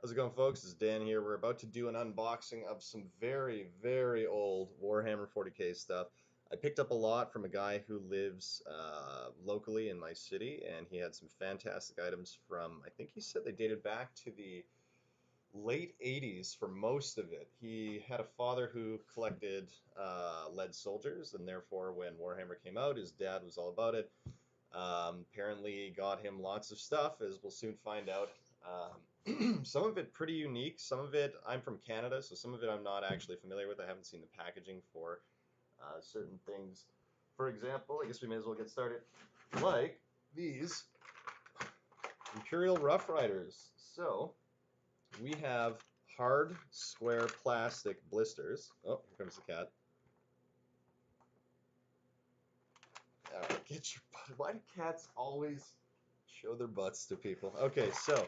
How's it going, folks? It's Dan here. We're about to do an unboxing of some very, very old Warhammer 40k stuff. I picked up a lot from a guy who lives locally in my city, and he had some fantastic items from, I think he said they dated back to the late 80s for most of it. He had a father who collected lead soldiers, and therefore when Warhammer came out, his dad was all about it. Apparently got him lots of stuff, as we'll soon find out. Some of it pretty unique. Some of it, I'm from Canada, so some of it I'm not actually familiar with. I haven't seen the packaging for certain things. For example, I guess we may as well get started. Like these Imperial Rough Riders. So we have hard square plastic blisters. Oh, here comes the cat. Alright, get your butt. Why do cats always show their butts to people? Okay, so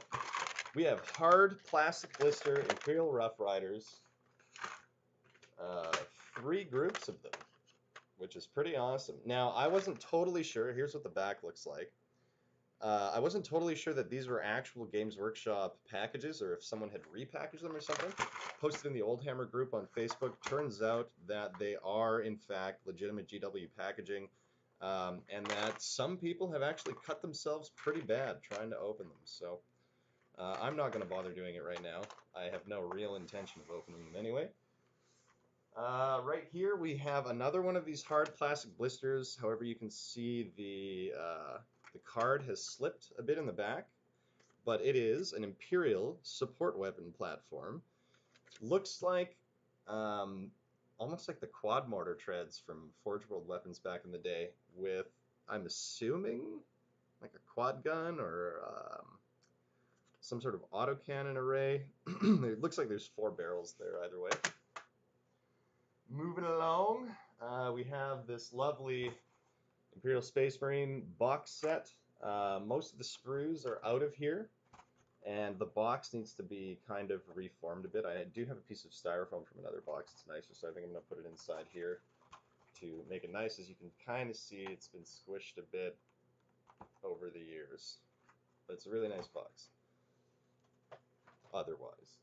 we have hard plastic blister Imperial Rough Riders. 3 groups of them, which is pretty awesome. Now, I wasn't totally sure. Here's what the back looks like. I wasn't totally sure that these were actual Games Workshop packages or if someone had repackaged them or something. Posted in the Old Hammer group on Facebook. Turns out that they are, in fact, legitimate GW packaging. And that some people have actually cut themselves pretty bad trying to open them. So I'm not going to bother doing it right now. I have no real intention of opening them anyway. Right here we have another one of these hard plastic blisters. However, you can see the card has slipped a bit in the back, but it is an Imperial support weapon platform. Looks like almost like the quad mortar treads from Forge World weapons back in the day, with, I'm assuming, like a quad gun or some sort of autocannon array. It looks like there's 4 barrels there either way. Moving along, we have this lovely Imperial Space Marine box set. Most of the sprues are out of here, and the box needs to be kind of reformed a bit. I do have a piece of styrofoam from another box that's nicer, so I think I'm going to put it inside here to make it nice. As you can kind of see, it's been squished a bit over the years, but it's a really nice box otherwise.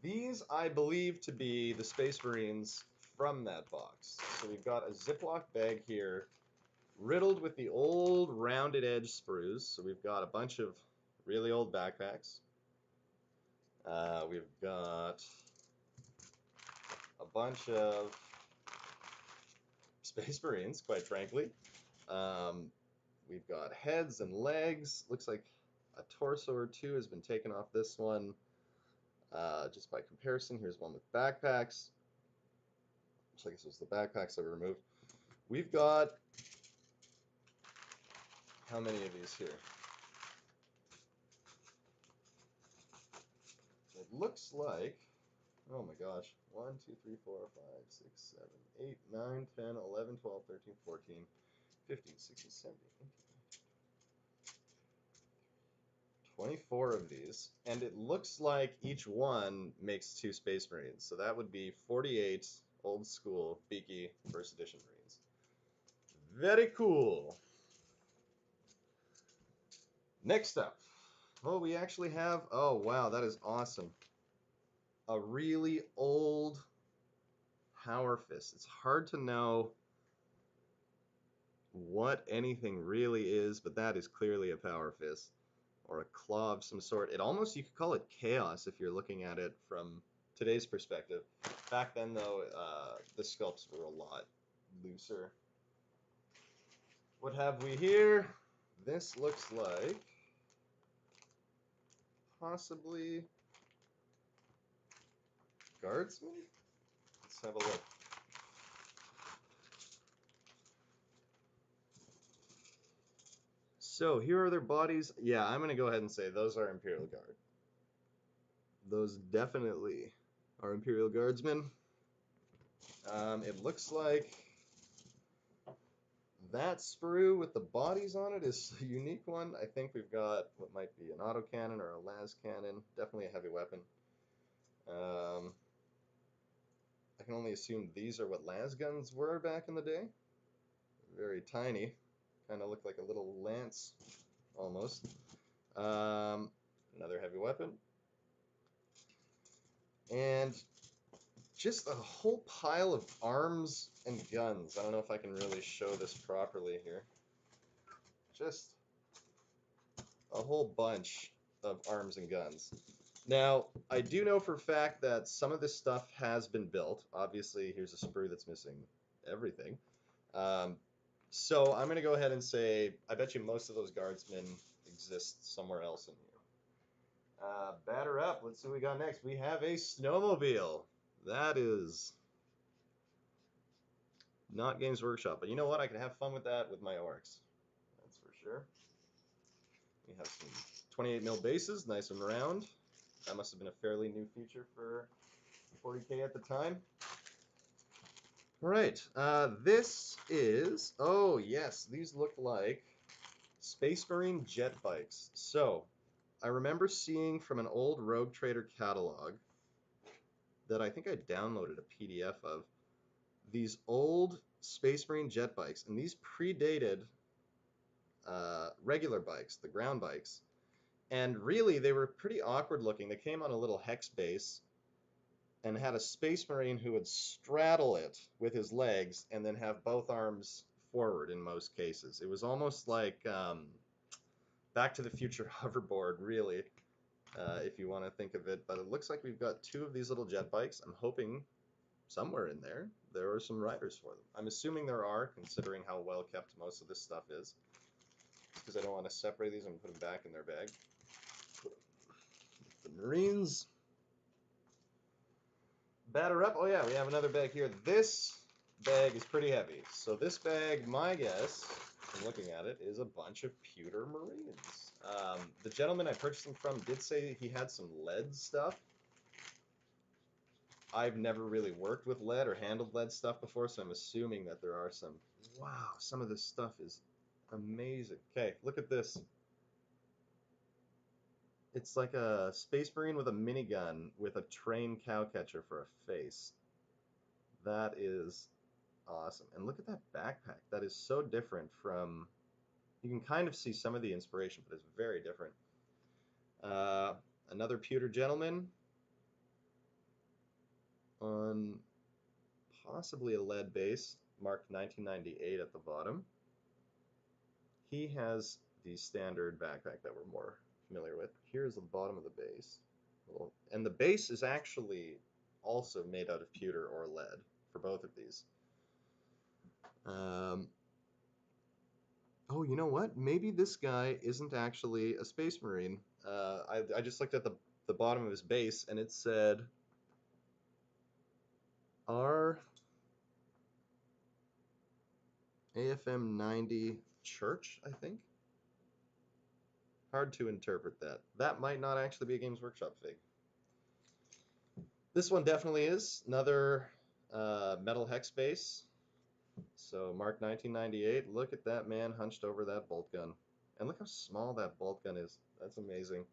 These I believe to be the Space Marines from that box. So we've got a Ziploc bag here riddled with the old rounded edge sprues. So we've got a bunch of really old backpacks. We've got a bunch of Space Marines, quite frankly. We've got heads and legs. Looks like a torso or 2 has been taken off this one. Just by comparison, here's one with backpacks. Looks like this was the backpacks that were removed. We've got, how many of these here? It looks like, oh my gosh, 1, 2, 3, 4, 5, 6, 7, 8, 9, 10, 11, 12, 13, 14, 15, 16, 17, 18, 24 of these, and it looks like each one makes 2 Space Marines, so that would be 48 old school beaky first edition Marines. Very cool. Next up, oh, we actually have, oh wow, that is awesome, a really old Power Fist. It's hard to know what anything really is, but that is clearly a Power Fist. Or a claw of some sort. It almost, you could call it chaos if you're looking at it from today's perspective. Back then, though, the sculpts were a lot looser. What have we here? This looks like possibly Guardsman? Let's have a look. So here are their bodies. Yeah, I'm going to go ahead and say those are Imperial Guard. Those definitely are Imperial Guardsmen. It looks like that sprue with the bodies on it is a unique one. I think we've got what might be an autocannon or a las cannon. Definitely a heavy weapon. I can only assume these are what las guns were back in the day. Very tiny. Kind of look like a little lance, almost. Another heavy weapon. weapon. And just a whole pile of arms and guns. I don't know if I can really show this properly here. Just a whole bunch of arms and guns. Now, I do know for a fact that some of this stuff has been built. Obviously, here's a sprue that's missing everything. So I'm going to go ahead and say, I bet you most of those guardsmen exist somewhere else in here. Batter up. Let's see what we got next. We have a snowmobile. That is not Games Workshop, but you know what? I can have fun with that with my Orks. That's for sure. We have some 28 mil bases, nice and round. That must have been a fairly new feature for 40K at the time. All right, this is, oh yes, these look like Space Marine jet bikes. So, I remember seeing from an old Rogue Trader catalog that I think I downloaded a PDF of these old Space Marine jet bikes, and these predated regular bikes, the ground bikes, and really they were pretty awkward looking. They came on a little hex base and had a Space Marine who would straddle it with his legs and then have both arms forward in most cases. It was almost like Back to the Future hoverboard, really, if you want to think of it. But it looks like we've got two of these little jet bikes. I'm hoping somewhere in there are some riders for them. I'm assuming there are, considering how well kept most of this stuff is. Because I don't want to separate these and put them back in their bag. The Marines. Batter up. Oh yeah, we have another bag here. This bag is pretty heavy. So this bag, my guess, from looking at it, is a bunch of pewter Marines. The gentleman I purchased them from did say he had some lead stuff. I've never really worked with lead or handled lead stuff before, so I'm assuming that there are some. Wow, some of this stuff is amazing. Okay, look at this. It's like a Space Marine with a minigun with a trained cowcatcher for a face. That is awesome. And look at that backpack. That is so different from... You can kind of see some of the inspiration, but it's very different. Another pewter gentleman on possibly a lead base, marked 1998 at the bottom. He has the standard backpack that we're more familiar with. Here's the bottom of the base. And the base is actually also made out of pewter or lead for both of these. Oh, you know what? Maybe this guy isn't actually a Space Marine. I just looked at the bottom of his base, and it said R AFM 90 Church, I think. Hard to interpret that. That might not actually be a Games Workshop fig. This one definitely is. Another metal hex base. So Mark 1998. Look at that man hunched over that bolt gun. And look how small that bolt gun is. That's amazing.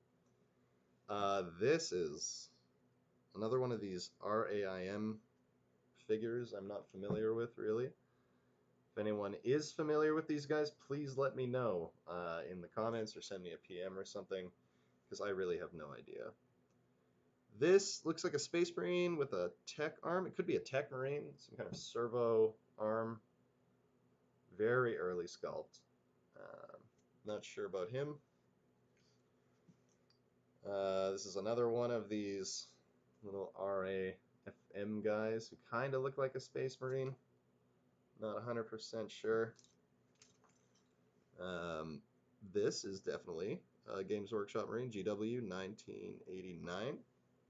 This is another one of these RAIM figures I'm not familiar with, really. If anyone is familiar with these guys, please let me know in the comments or send me a PM or something, because I really have no idea. This looks like a Space Marine with a tech arm. It could be a tech Marine, some kind of servo arm. Very early sculpt. Not sure about him. This is another one of these little RAFM guys who kind of look like a Space Marine. Not 100% sure. This is definitely a Games Workshop Marine, GW 1989. I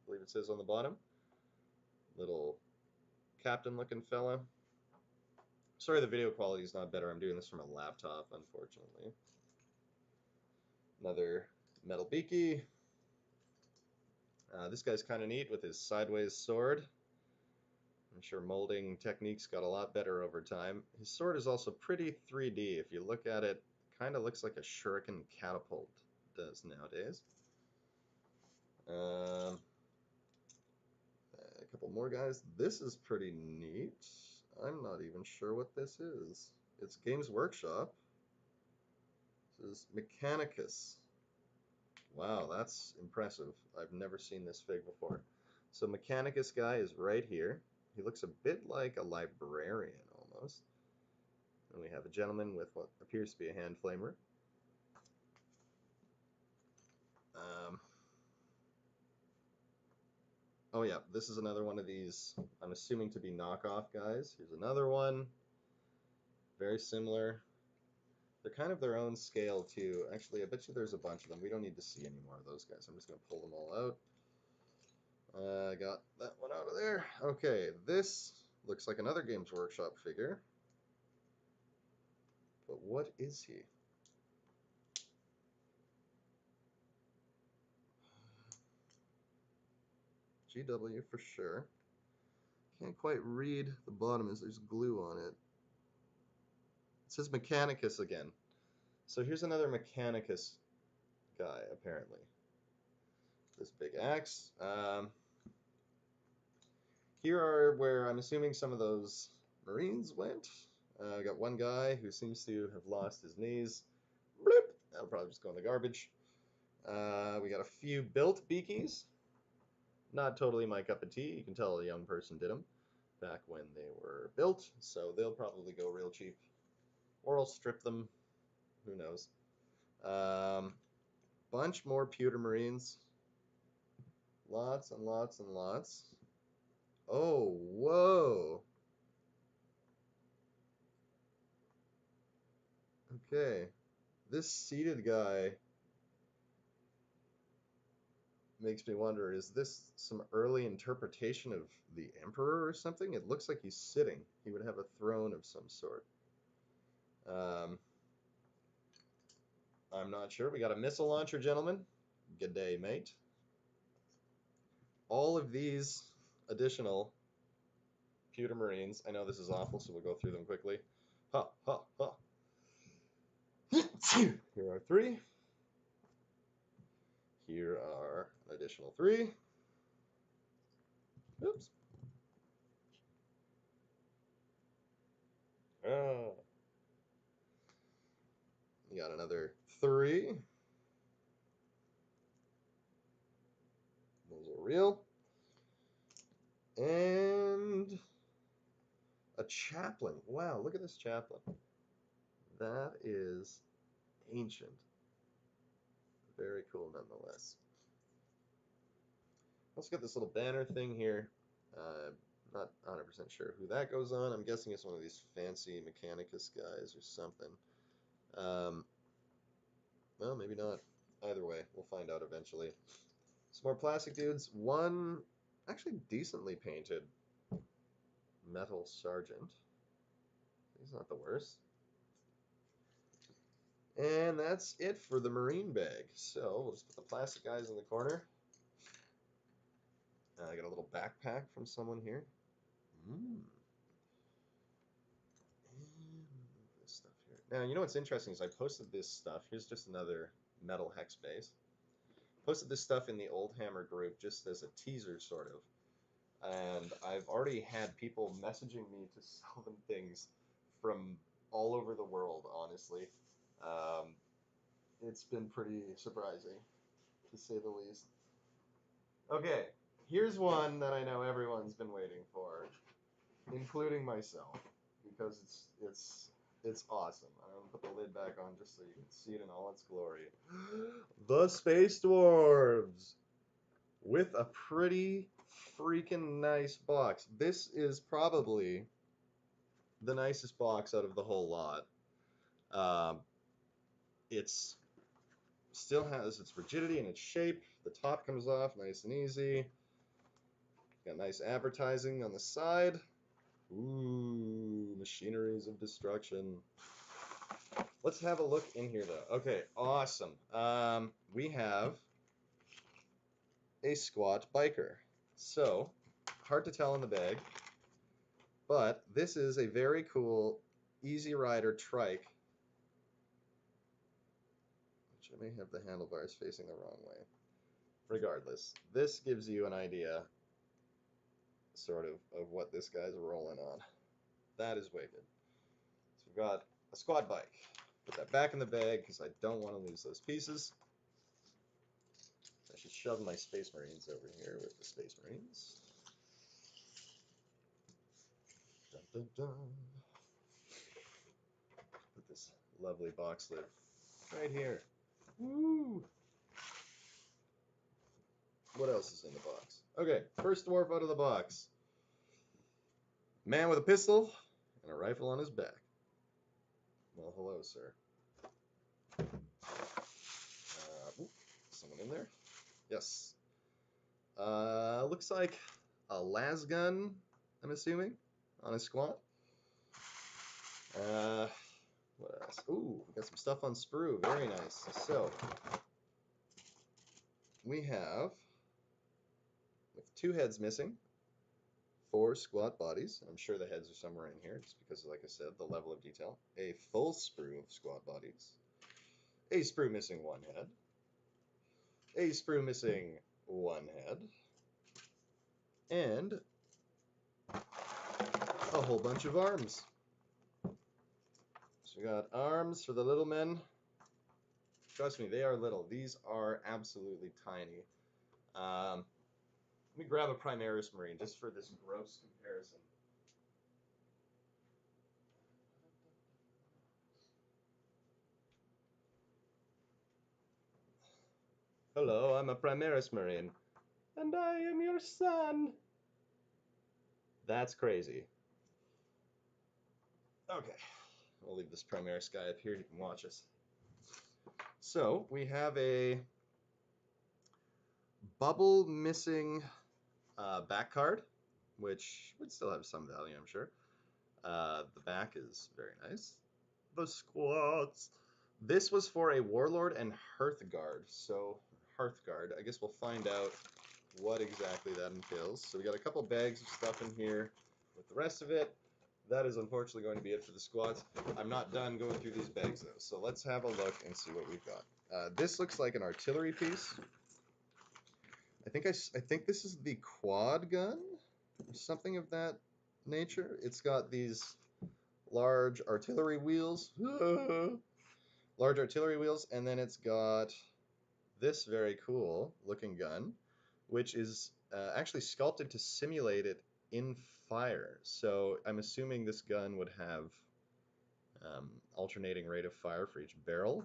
believe it says on the bottom. Little captain looking fella. Sorry the video quality is not better. I'm doing this from a laptop, unfortunately. Another metal beaky. This guy's kind of neat with his sideways sword. I'm sure molding techniques got a lot better over time. His sword is also pretty 3D. If you look at it, kind of looks like a shuriken catapult does nowadays. A couple more guys. This is pretty neat. I'm not even sure what this is. It's Games Workshop. This is Mechanicus. Wow, that's impressive. I've never seen this fig before. So Mechanicus guy is right here. He looks a bit like a librarian almost. And we have a gentleman with what appears to be a hand flamer. Um, oh yeah, this is another one of these, I'm assuming to be knockoff guys. Here's another one. Very similar. They're kind of their own scale too. Actually, I bet you there's a bunch of them. We don't need to see any more of those guys. I'm just going to pull them all out. I got that one out of there. Okay, this looks like another Games Workshop figure. But what is he? GW for sure. Can't quite read the bottom as there's glue on it. It says Mechanicus again. So here's another Mechanicus guy, apparently. This big axe. Here are where I'm assuming some of those Marines went. I got one guy who seems to have lost his knees. Bloop! That'll probably just go in the garbage. We got a few built beakies. Not totally my cup of tea. You can tell a young person did them back when they were built, so they'll probably go real cheap. Or I'll strip them. Who knows? Bunch more pewter marines. Lots and lots and lots. Oh, whoa. Okay. This seated guy makes me wonder, is this some early interpretation of the Emperor or something? It looks like he's sitting. He would have a throne of some sort. I'm not sure. We got a missile launcher, gentlemen. Good day, mate. All of these additional pewter marines. I know this is awful, so we'll go through them quickly. Ha, ha, ha. Here are 3. Here are an additional 3. Oops. Ah. You got another 3. Those are real. And a chaplain. Wow, look at this chaplain. That is ancient. Very cool nonetheless. Let's get this little banner thing here. Not 100% sure who that goes on. I'm guessing it's one of these fancy Mechanicus guys or something. Well, maybe not. Either way, we'll find out eventually. Some more plastic dudes. One actually decently painted metal sergeant. He's not the worst. And that's it for the Marine bag. So we'll just put the plastic guys in the corner. I got a little backpack from someone here. This stuff here. Now, you know what's interesting is I posted this stuff. Here's just another metal hex base. Posted this stuff in the Old Hammer group just as a teaser, sort of. And I've already had people messaging me to sell them things from all over the world, honestly. It's been pretty surprising, to say the least. Okay, here's one that I know everyone's been waiting for, including myself, because it's awesome. I'm gonna put the lid back on just so you can see it in all its glory. The Space Dwarves, with a pretty freaking nice box. This is probably the nicest box out of the whole lot. It's still has its rigidity and its shape. The top comes off nice and easy. Got nice advertising on the side. Ooh, machineries of destruction. Let's have a look in here, though. Okay, awesome. We have a squat biker. So, hard to tell in the bag, but this is a very cool Easy Rider trike, which I may have the handlebars facing the wrong way. Regardless, this gives you an idea, sort of what this guy's rolling on. That is wicked. So we've got a squad bike. Put that back in the bag because I don't want to lose those pieces. should shove my Space Marines over here with the Space Marines. Dun, dun, dun. Put this lovely box lid right here. Woo! What else is in the box? Okay, first dwarf out of the box. Man with a pistol and a rifle on his back. Well, hello, sir. Someone in there? Yes. Looks like a las gun, I'm assuming, on a squat. What else? Ooh, we got some stuff on sprue. Very nice. So, we have, with 2 heads missing, 4 squat bodies. I'm sure the heads are somewhere in here, just because, like I said, the level of detail. A full sprue of squat bodies. A sprue missing 1 head. A sprue missing 1 head. And a whole bunch of arms. So we got arms for the little men. Trust me, they are little. These are absolutely tiny. Let me grab a Primaris Marine just for this gross comparison. Hello, I'm a Primaris Marine. And I am your son. That's crazy. Okay, we'll leave this Primaris guy up here. He can watch us. So, we have a bubble missing back card, which would still have some value, I'm sure. The back is very nice. The squats. This was for a Warlord and Hearthguard. So, Hearthguard, I guess we'll find out what exactly that entails. So we got a couple bags of stuff in here with the rest of it. That is unfortunately going to be it for the squats. I'm not done going through these bags though. So let's have a look and see what we've got. This looks like an artillery piece. I think this is the quad gun or something of that nature. It's got these large artillery wheels. Large artillery wheels, and then it's got this very cool looking gun, which is actually sculpted to simulate it in fire. So I'm assuming this gun would have alternating rate of fire for each barrel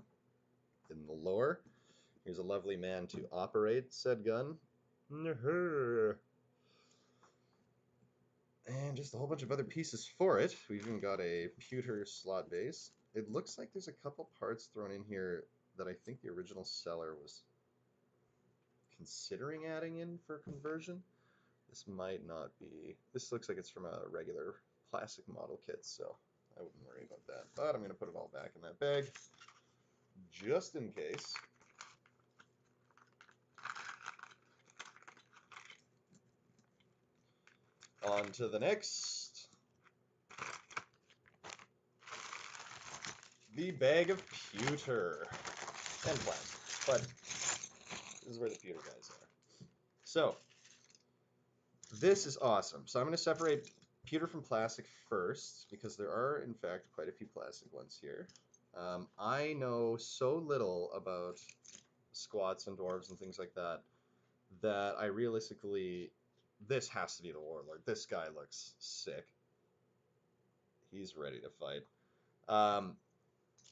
in the lower. Here's a lovely man to operate said gun. And just a whole bunch of other pieces for it. We've even got a pewter slot base. It looks like there's a couple parts thrown in here that I think the original seller was considering adding in for conversion. This might not be. This looks like it's from a regular plastic model kit, so I wouldn't worry about that. But I'm going to put it all back in that bag, just in case. On to the next. The bag of pewter and plastic, but this is where the pewter guys are. So, this is awesome. So I'm going to separate pewter from plastic first, because there are, in fact, quite a few plastic ones here. I know so little about squats and dwarves and things like that, that I realistically, this has to be the Warlord. This guy looks sick. He's ready to fight.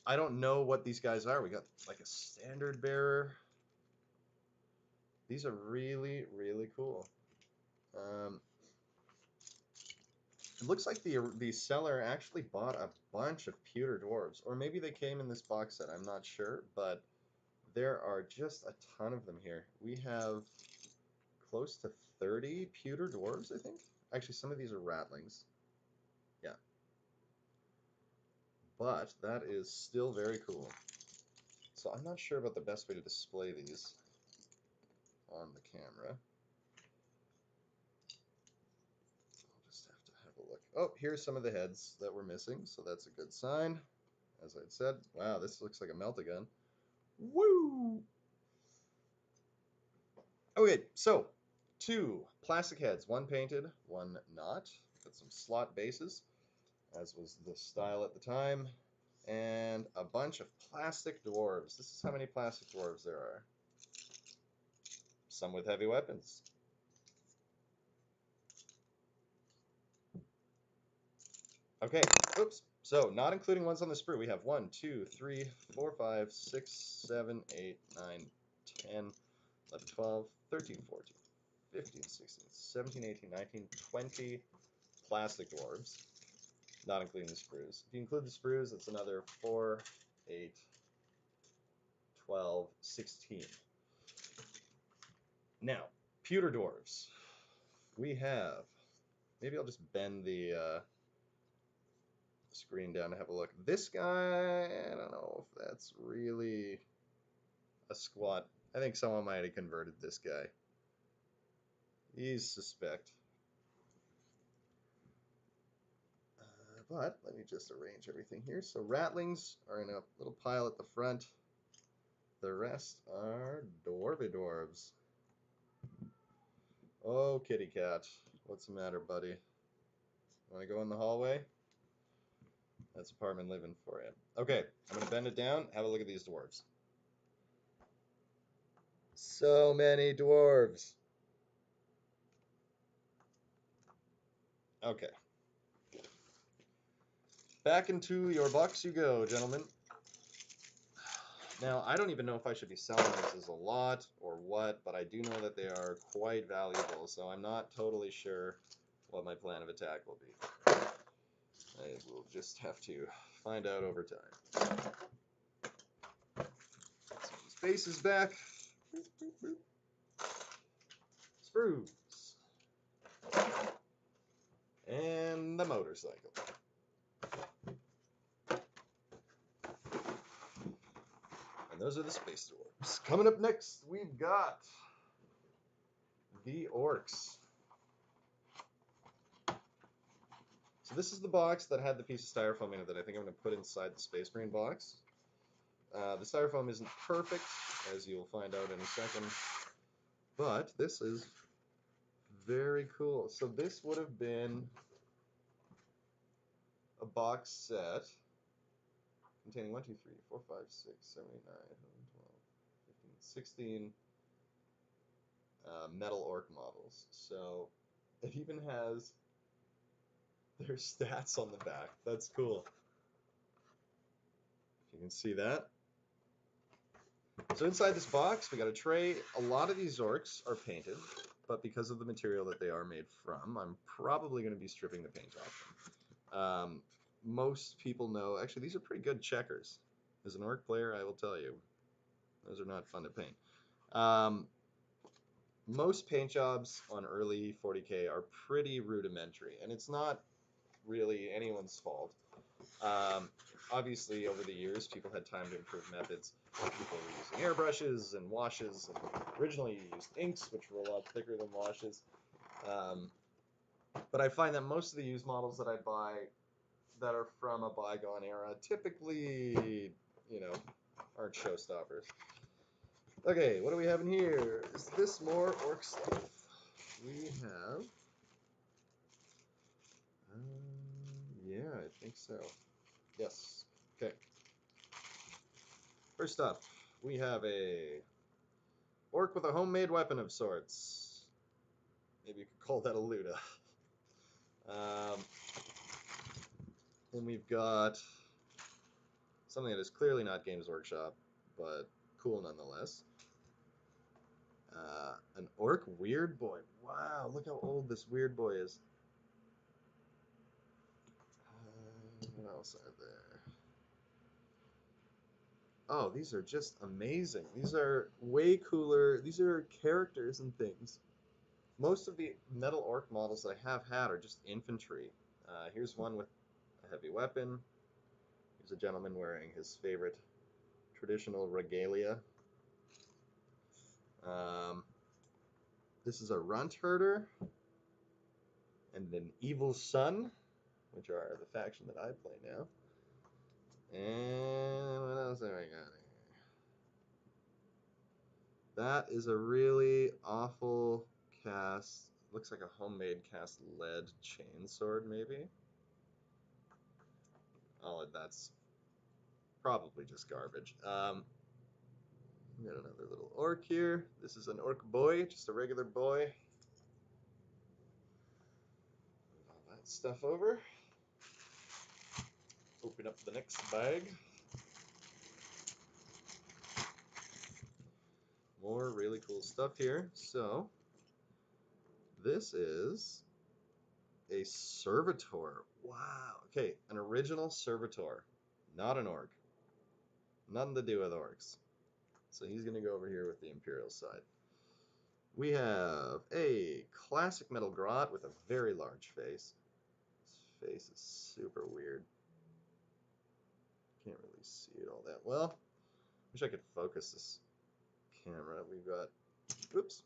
I don't know what these guys are. We got like a standard bearer. These are really, really cool. It looks like the seller actually bought a bunch of pewter dwarves, or maybe they came in this box set. I'm not sure, but there are just a ton of them here. We have close to 30 pewter dwarves, I think. Actually, some of these are ratlings. Yeah. But that is still very cool. So I'm not sure about the best way to display these on the camera. I'll just have to have a look. Oh, here's some of the heads that were missing, so that's a good sign. As I'd said, wow, this looks like a melt-a-gun. Woo! Okay, so 2 plastic heads, 1 painted, 1 not. Got some slot bases, as was the style at the time, and a bunch of plastic dwarves. This is how many plastic dwarves there are. some with heavy weapons. Okay, oops. So, not including ones on the sprue, we have 1, 2, 3, 4, 5, 6, 7, 8, 9, 10, 11, 12, 13, 14, 15, 16, 17, 18, 19, 20 plastic dwarves, not including the sprues. If you include the sprues, it's another 4, 8, 12, 16. Now, pewter dwarves. We have, maybe I'll just bend the screen down to have a look. This guy, I don't know if that's really a squat. I think someone might have converted this guy. He's suspect. But let me just arrange everything here. So ratlings are in a little pile at the front. The rest are dwarvy dwarves. Oh, kitty cat. What's the matter, buddy? Want to go in the hallway? That's apartment living for you. Okay, I'm going to bend it down. Have a look at these dwarves. So many dwarves. Okay. Back into your box you go, gentlemen. Now, I don't even know if I should be selling these as a lot or what, but I do know that they are quite valuable, so I'm not totally sure what my plan of attack will be. I will just have to find out over time. Space is back. Sprues. And the motorcycle. And those are the space dwarves. Coming up next, we've got the Orks. So this is the box that had the piece of styrofoam in it that I think I'm going to put inside the Space Marine box. The styrofoam isn't perfect, as you'll find out in a second, but this is very cool. So this would have been a box set containing 1, 2, 3, 4, 5, 6, 7, 8, 9, 10, 12, 15, 16 metal orc models. So it even has their stats on the back. That's cool. If you can see that. So inside this box, we got a tray. A lot of these orcs are painted, but because of the material that they are made from, I'm probably going to be stripping the paint off them. Most people know, actually, these are pretty good checkers. As an orc player, I will tell you, those are not fun to paint. Most paint jobs on early 40K are pretty rudimentary, and it's not really anyone's fault. Obviously, over the years, people had time to improve methods. People were using airbrushes and washes, and originally you used inks, which were a lot thicker than washes. But I find that most of the used models that I buy that are from a bygone era typically, aren't showstoppers. Okay, what do we have in here? Is this more orc stuff? We have... yeah, I think so. Yes. Okay. First up, we have a orc with a homemade weapon of sorts. Maybe you could call that a Luda. Then we've got something that is clearly not Games Workshop, but cool nonetheless. An orc weird boy. Wow, look how old this weird boy is. What else are there? Oh, these are just amazing. These are way cooler. These are characters and things. Most of the metal orc models that I have had are just infantry. Here's one with a heavy weapon. Here's a gentleman wearing his favorite traditional regalia. This is a runt herder and an evil son, which are the faction that I play now. And what else have I got here? That is a really awful cast. Looks like a homemade cast lead chainsword, maybe. Oh, that's probably just garbage. We got another little orc here. This is an orc boy, just a regular boy. Move all that stuff over. Open up the next bag. More really cool stuff here. So, this is a servitor. Wow. Okay, an original servitor, not an orc. Nothing to do with orcs. So he's going to go over here with the Imperial side. We have a classic metal grot with a very large face. His face is super weird. Can't really see it all that well. Wish I could focus this camera. We've got, oops,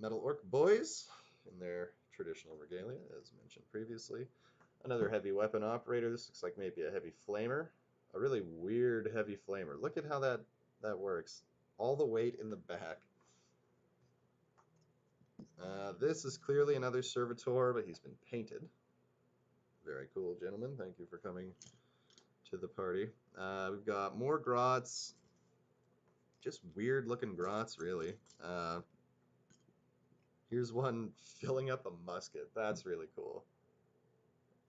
metal orc boys in their traditional regalia, as mentioned previously. Another heavy weapon operator. This looks like maybe a heavy flamer. A really weird heavy flamer. Look at how that works. All the weight in the back. This is clearly another servitor, but he's been painted. Very cool, gentlemen. Thank you for coming to the party. We've got more grots. Just weird looking grots, really. Here's one filling up a musket. That's really cool.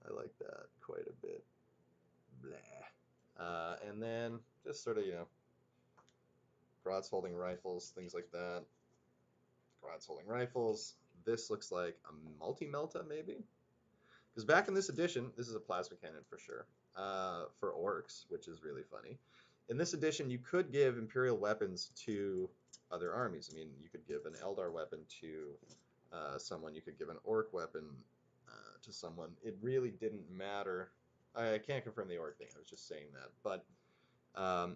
I like that quite a bit. Blah. And then just sort of, grots holding rifles, things like that. Grots holding rifles. This looks like a multi-melta, maybe? Because back in this edition, this is a plasma cannon for sure, for orcs, which is really funny. In this edition, you could give Imperial weapons to other armies. I mean, you could give an Eldar weapon to someone. You could give an orc weapon to someone. It really didn't matter. I can't confirm the orc thing. I was just saying that. But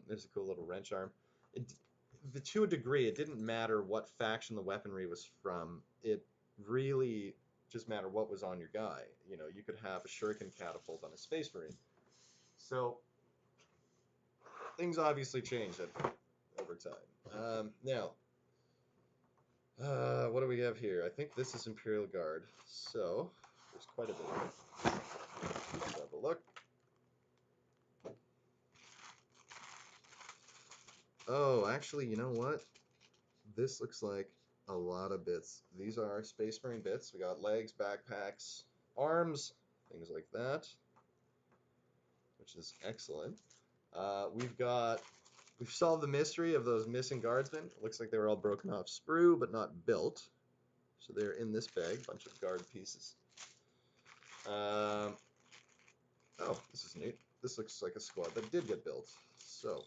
there's a cool little wrench arm. To a degree, it didn't matter what faction the weaponry was from. It really just mattered what was on your guy. You could have a shuriken catapult on a space marine. So things obviously changed over time. Now, what do we have here? I think this is Imperial Guard. So there's quite a bit of it. Let's have a look. Oh, actually, you know what? This looks like a lot of bits. These are Space Marine bits. We got legs, backpacks, arms, things like that, which is excellent. We've solved the mystery of those missing guardsmen. It looks like they were all broken off sprue, but not built. So they're in this bag, bunch of guard pieces. Oh, this is neat. This looks like a squad that did get built. So,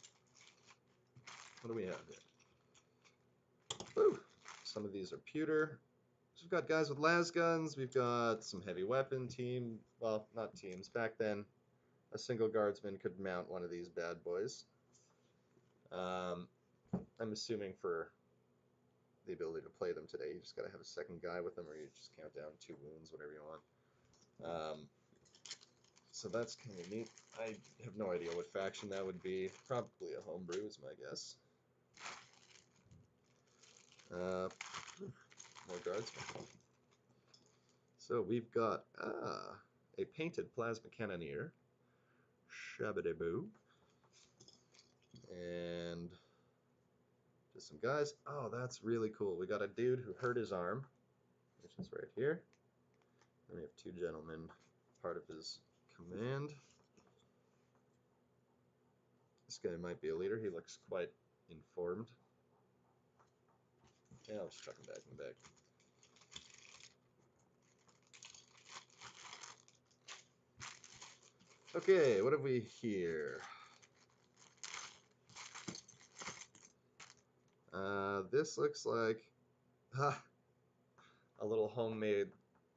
what do we have here? Woo! Some of these are pewter. So we've got guys with las guns. We've got some heavy weapon team. Well, not teams. Back then, a single guardsman could mount one of these bad boys. I'm assuming for the ability to play them today, you just got to have a second guy with them, or you just count down 2 wounds, whatever you want. So that's kind of neat. I have no idea what faction that would be. Probably a homebrew is my guess. More guardsmen. So we've got a painted plasma cannoneer. Shabadaboo. And just some guys. Oh, that's really cool. We got a dude who hurt his arm, which is right here. And we have 2 gentlemen, part of his command. This guy might be a leader. He looks quite informed. Yeah, I'll just chuck him back in the bag. Okay, what have we here? This looks like a little homemade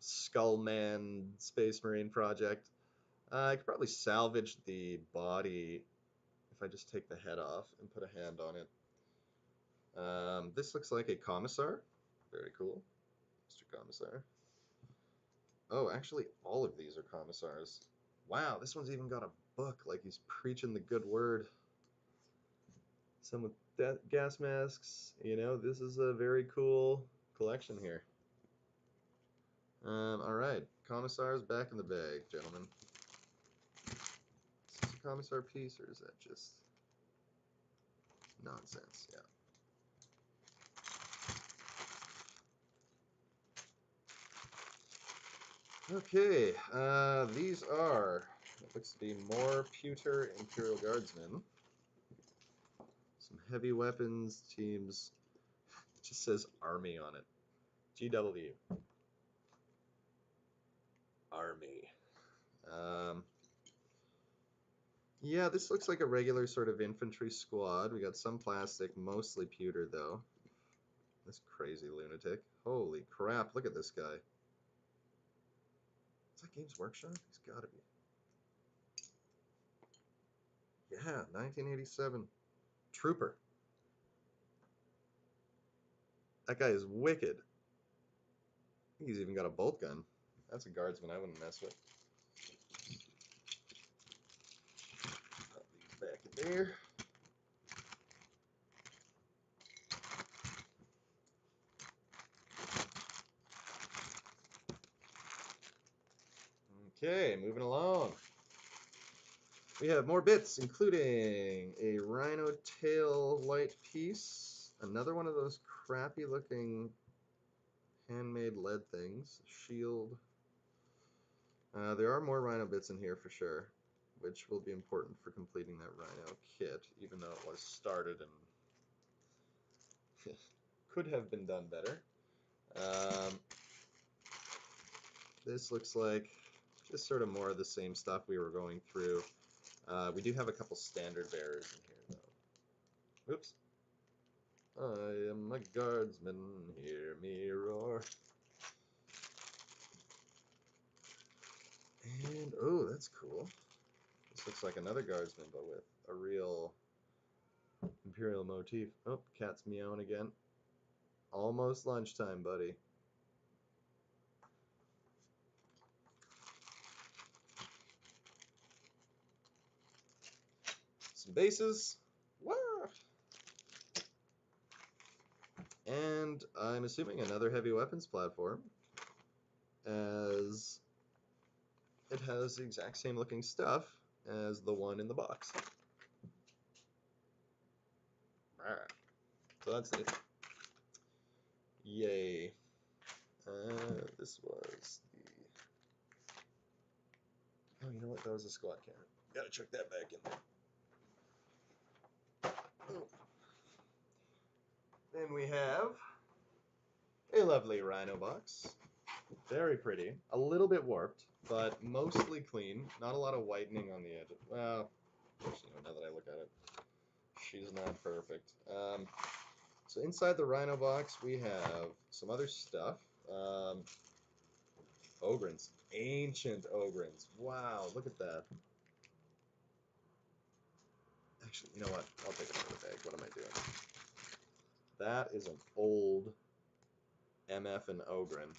Skullman Space Marine project. I could probably salvage the body if I just take the head off and put a hand on it. This looks like a commissar. Very cool. Mr. Commissar. Oh, actually, all of these are commissars. Wow, this one's even got a book, like he's preaching the good word. Some with gas masks. This is a very cool collection here. Alright, commissars back in the bag, gentlemen. Is this a commissar piece, or is that just... nonsense. Yeah. Okay, these are, it looks to be more pewter Imperial Guardsmen. Some heavy weapons teams. It just says Army on it. GW. Army. Yeah, this looks like a regular sort of infantry squad. We got some plastic, mostly pewter though. This crazy lunatic. Holy crap, look at this guy. Is that Games Workshop? He's gotta be. Yeah, 1987. Trooper. That guy is wicked. I think he's even got a bolt gun. That's a guardsman I wouldn't mess with. Put these back in there. Okay, moving along. We have more bits, including a rhino tail light piece, another one of those crappy looking handmade lead things, shield. There are more rhino bits in here for sure, which will be important for completing that rhino kit, even though it was started and could have been done better. This looks like just sort of more of the same stuff we were going through. We do have a couple standard bearers in here, though. Oops. I am a guardsman, hear me roar. And, oh, that's cool. This looks like another guardsman, but with a real Imperial motif. Oh, cat's meowing again. Almost lunchtime, buddy. Some bases. Wah! And I'm assuming another heavy weapons platform, as it has the exact same looking stuff as the one in the box. Alright. So that's it. Yay. This was the... Oh, you know what? That was a squad cannon. Gotta chuck that back in there. Oh. Then we have a lovely rhino box. Very pretty. A little bit warped, but mostly clean. Not a lot of whitening on the edge. Well, actually, now that I look at it, she's not perfect. So inside the rhino box, we have some other stuff. Ogrins. Ancient Ogrins. Wow, look at that. Actually, you know what? I'll take it out of the bag. What am I doing? That is an old MF and Ogrin.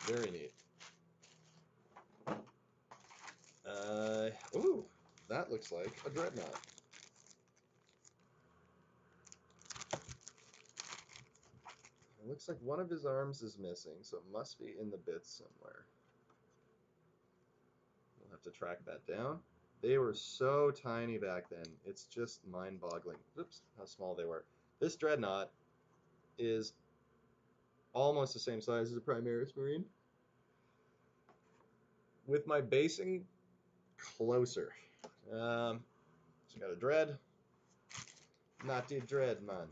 Very neat. Ooh, that looks like a dreadnought. It looks like one of his arms is missing, so it must be in the bits somewhere. We'll have to track that down. They were so tiny back then. It's just mind-boggling. Oops, how small they were. This dreadnought is almost the same size as a Primaris Marine, with my basing closer. So got a dread. Not the dread, man.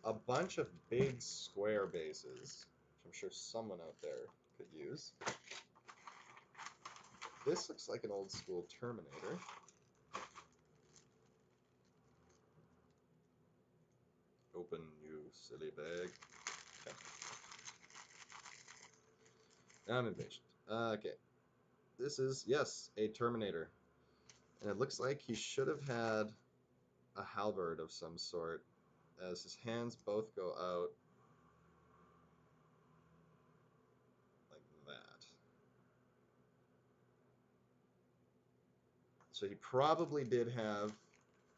A bunch of big square bases, which I'm sure someone out there could use. This looks like an old school Terminator. Open, you silly bag. Okay. I'm impatient. Okay. This is, yes, a Terminator. And it looks like he should have had a halberd of some sort, as his hands both go out like that. So he probably did have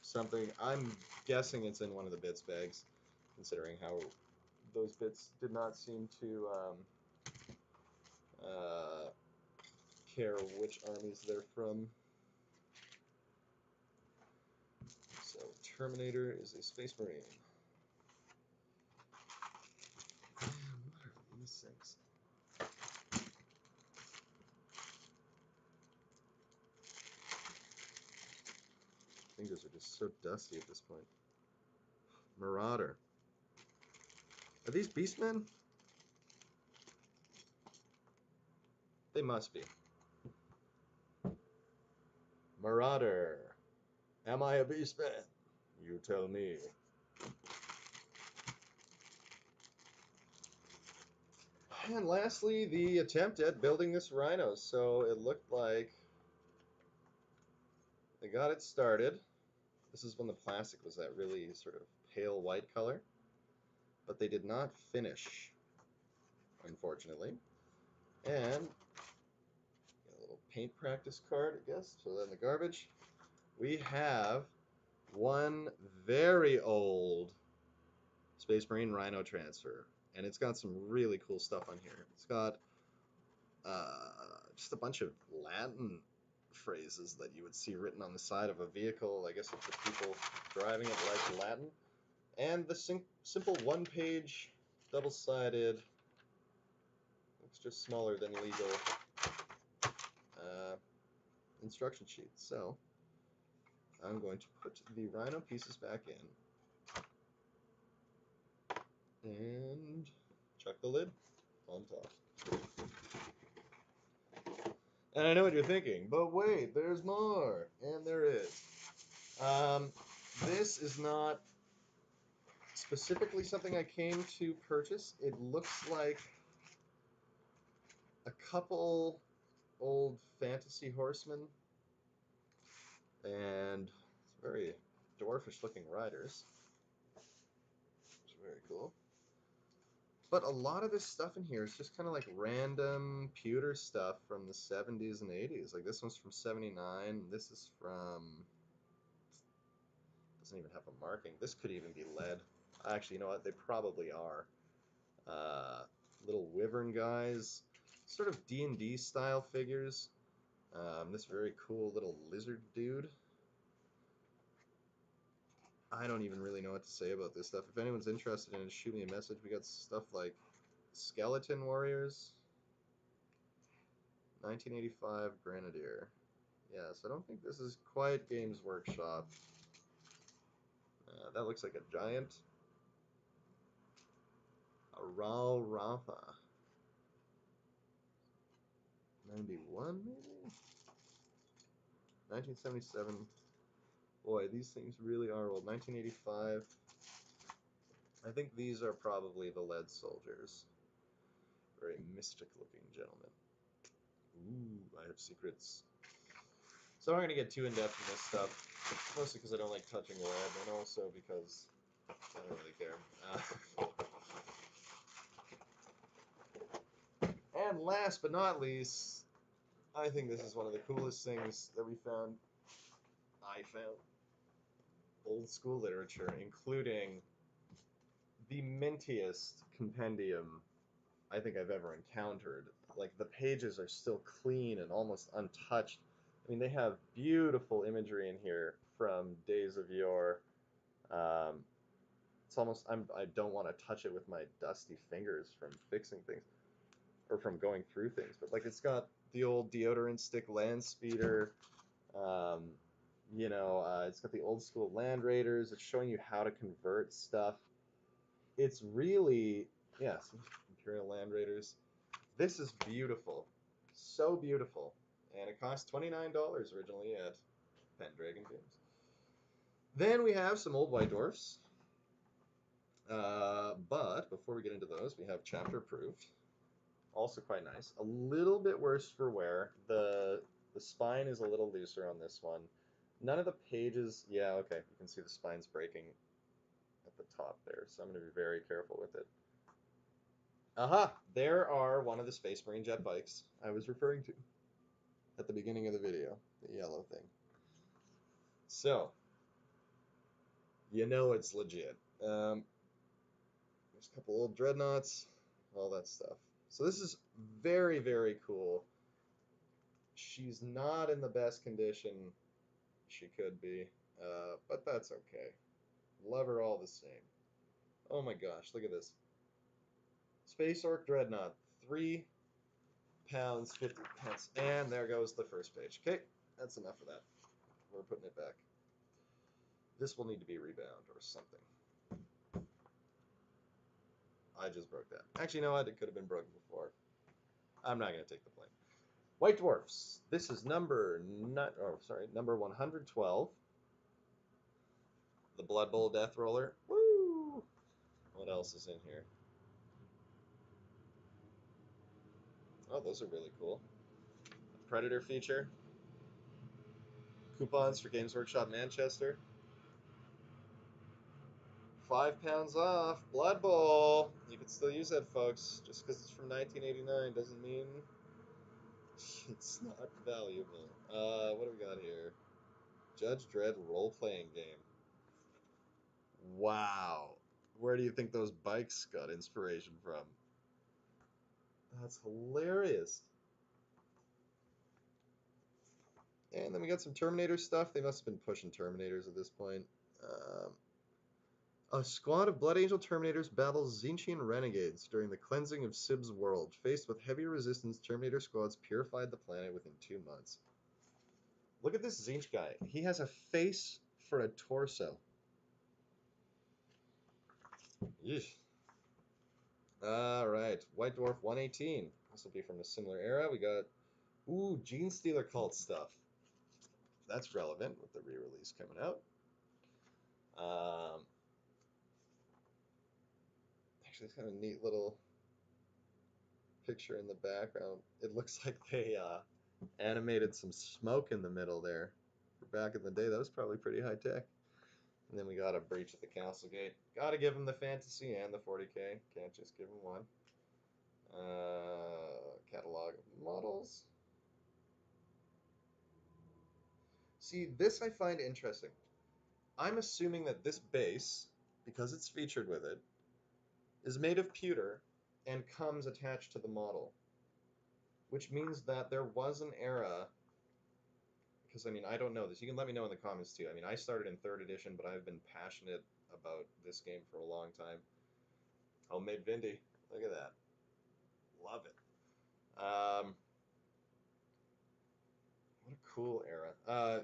something. I'm guessing it's in one of the bits bags, considering how those bits did not seem to care which armies they're from. So Terminator is a Space Marine. Man, what are these things? Fingers are just so dusty at this point. Marauder. Are these Beastmen? They must be. Marauder. Am I a Beastman? You tell me. And lastly, the attempt at building this rhino. So it looked like they got it started. This is when the plastic was that really sort of pale white color. But they did not finish, unfortunately. And a little paint practice card, I guess. So in the garbage, we have one very old Space Marine Rhino transfer. And it's got some really cool stuff on here. It's got just a bunch of Latin phrases that you would see written on the side of a vehicle. I guess if the people driving it like Latin. And the simple one-page, double-sided, looks just smaller than legal, instruction sheet. So I'm going to put the rhino pieces back in and chuck the lid on top. And I know what you're thinking, but wait, there's more, and there is. This is not specifically something I came to purchase. It looks like a couple old fantasy horsemen and very dwarfish looking riders. It's very cool. But a lot of this stuff in here is just kind of like random pewter stuff from the 70s and 80s. Like this one's from 79. This is from... doesn't even have a marking. This could even be lead. Actually, you know what? They probably are. Little wyvern guys. Sort of D&D style figures. This very cool little lizard dude. I don't even really know what to say about this stuff. If anyone's interested in it, shoot me a message. We got stuff like Skeleton Warriors, 1985 Grenadier. Yes, I don't think this is quite Games Workshop. That looks like a giant. A Ral Rafa. 91 maybe? 1977. Boy, these things really are old. 1985. I think these are probably the lead soldiers. Very mystic looking gentlemen. Ooh, I have secrets. So I'm not going to get too in-depth in this stuff, mostly because I don't like touching lead, and also because I don't really care. And last but not least, I think this is one of the coolest things that I found. Old school literature, including the mintiest compendium I think I've ever encountered. Like, the pages are still clean and almost untouched. I mean, they have beautiful imagery in here from days of yore. It's almost, I don't want to touch it with my dusty fingers from fixing things, or from going through things. But, like, it's got the old deodorant stick land speeder. It's got the old school Land Raiders. It's showing you how to convert stuff. It's really, yes, Imperial Land Raiders. This is beautiful. So beautiful. And it cost $29 originally at Pendragon Games. Then we have some old White Dwarfs. But before we get into those, we have chapter approved. Also quite nice. A little bit worse for wear. The spine is a little looser on this one. None of the pages, yeah, okay, you can see the spine's breaking at the top there, so I'm going to be very careful with it. Aha! There are one of the Space Marine jet bikes I was referring to at the beginning of the video, the yellow thing. So, you know it's legit. There's a couple old dreadnoughts, all that stuff. So this is very, very cool. She's not in the best condition she could be, but that's okay. Love her all the same. Oh my gosh, look at this. Space Orc Dreadnought, £3, 50 pence. And there goes the first page. Okay, that's enough of that. We're putting it back. This will need to be rebound or something. I just broke that. Actually, you know what? It could have been broken before. I'm not going to take the blame. White Dwarfs. This is number 112. The Blood Bowl Death Roller. Woo! What else is in here? Oh, those are really cool. Predator feature. Coupons for Games Workshop Manchester. £5 off. Blood Bowl. You can still use that, folks. Just because it's from 1989 doesn't mean it's not valuable. What do we got here? Judge Dredd role-playing game. Wow. Where do you think those bikes got inspiration from? That's hilarious. And then we got some Terminator stuff. They must have been pushing Terminators at this point. A squad of Blood Angel Terminators battles Zinchian renegades during the cleansing of Sib's world. Faced with heavy resistance, Terminator squads purified the planet within 2 months. Look at this Zinch guy. He has a face for a torso. Yeesh. Alright, White Dwarf 118. This will be from a similar era. We got, Gene Stealer Cult stuff. That's relevant with the re-release coming out. Actually, it's kind of a neat little picture in the background. It looks like they animated some smoke in the middle there. Back in the day, that was probably pretty high tech. And then we got a Breach at the Castle Gate. Gotta give him the fantasy and the 40k. Can't just give him one. Catalog of models. See, this I find interesting. I'm assuming that this base, because it's featured with it, is made of pewter and comes attached to the model. Which means that there was an era, because I mean, I don't know this. You can let me know in the comments too. I mean, I started in 3rd edition, but I've been passionate about this game for a long time. Homemade Vindy. Look at that. Love it. What a cool era.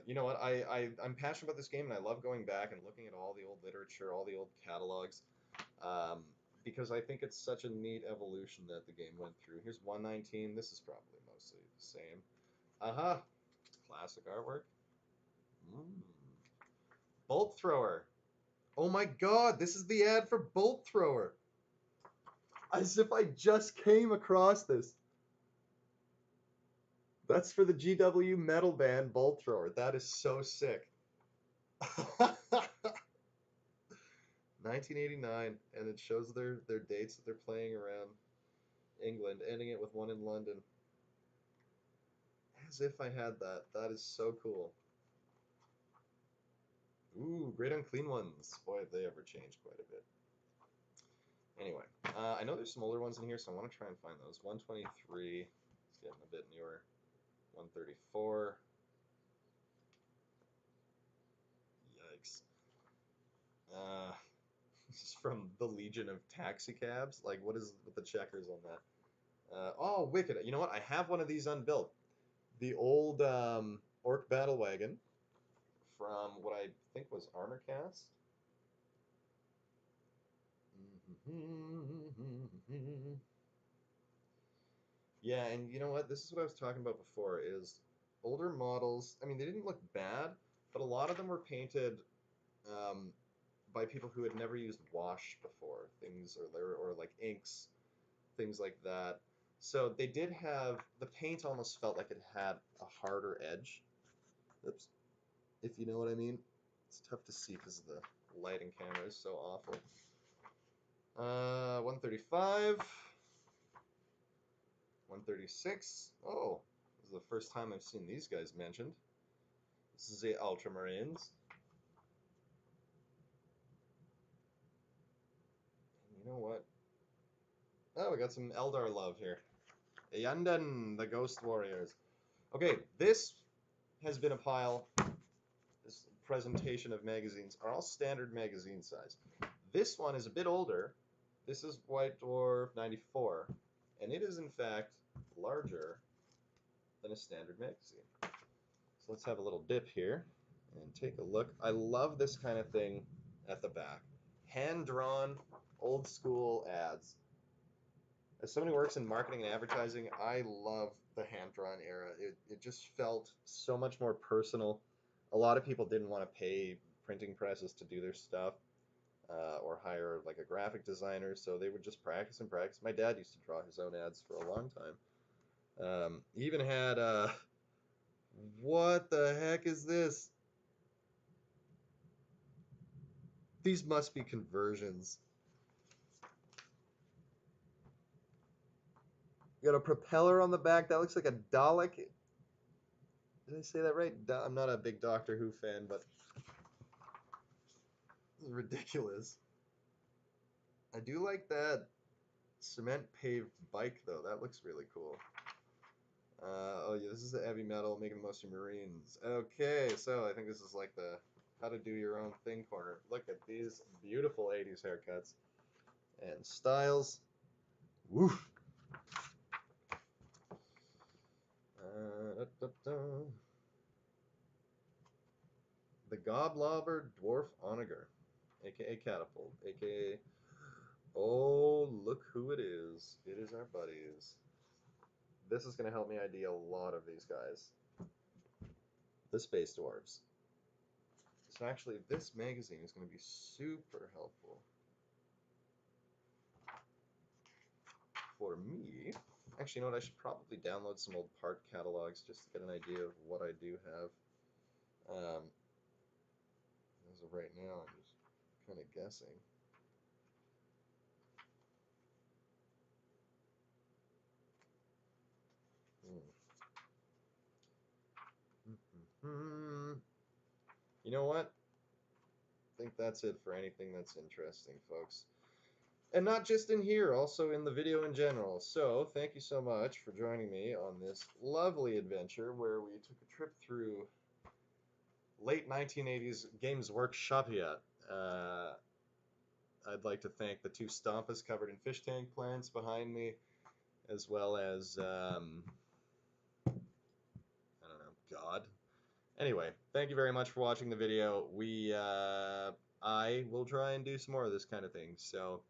You know what? I'm passionate about this game, and I love going back and looking at all the old literature, all the old catalogs, because I think it's such a neat evolution that the game went through. Here's 119. This is probably mostly the same. Aha! Classic artwork. Bolt Thrower. Oh my god, this is the ad for Bolt Thrower. As if I just came across this. That's for the GW metal band Bolt Thrower. That is so sick. 1989, and it shows their dates that they're playing around England, ending it with one in London. As if I had that. That is so cool. Ooh, Great Unclean Ones. Boy, have they ever changed quite a bit. Anyway, I know there's some older ones in here, so I want to try and find those. 123. It's getting a bit newer. 134. Yikes. This is from the Legion of Taxi Cabs. Like, what is with the checkers on that? Oh, wicked. You know what? I have one of these unbuilt. The old Orc Battle Wagon from what I think was Armor Cast. Yeah, and you know what? This is what I was talking about before, is older models, I mean, they didn't look bad, but a lot of them were painted by people who had never used wash before, things, or like inks, things like that. So they did have, the paint almost felt like it had a harder edge. Oops. If you know what I mean. It's tough to see because the lighting camera is so awful. 135. 136. Oh, this is the first time I've seen these guys mentioned. This is the Ultramarines. And you know what? Oh, we got some Eldar love here. Yandan, the Ghost Warriors. Okay, this has been a pile. This presentation of magazines are all standard magazine size. This one is a bit older. This is White Dwarf 94, and it is in fact larger than a standard magazine. So let's have a little dip here and take a look. I love this kind of thing at the back. Hand-drawn, old-school ads. As someone who works in marketing and advertising, I love the hand-drawn era. It just felt so much more personal. A lot of people didn't want to pay printing presses to do their stuff or hire like a graphic designer, so they would just practice and practice. My dad used to draw his own ads for a long time. He even had, what the heck is this? These must be conversions. You got a propeller on the back. That looks like a Dalek. Did I say that right? I'm not a big Doctor Who fan, but this is ridiculous. I do like that cement paved bike, though. That looks really cool. Oh, yeah, this is the heavy metal, making the most of Marines. Okay, so I think this is like the how to do your own thing corner. Look at these beautiful 80s haircuts and styles. Woof. Da, da, da. The Goblobber Dwarf Onager, aka Catapult, aka. Oh, look who it is. It is our buddies. This is going to help me ID a lot of these guys. The Space Dwarves. So actually, this magazine is going to be super helpful for me. Actually, you know what? I should probably download some old part catalogs just to get an idea of what I do have. As of right now, I'm just kind of guessing. You know what? I think that's it for anything that's interesting, folks. And not just in here, also in the video in general. So, thank you so much for joining me on this lovely adventure where we took a trip through late 1980s Games Workshop yet. I'd like to thank the two Stompas covered in fish tank plants behind me, as well as, I don't know, God. Anyway, thank you very much for watching the video. I will try and do some more of this kind of thing. So,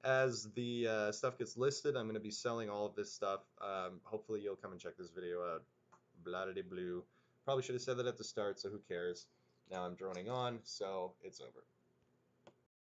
as the stuff gets listed, I'm going to be selling all of this stuff. Hopefully you'll come and check this video out. Blah-de-blue. Probably should have said that at the start, so who cares? Now I'm droning on, so it's over.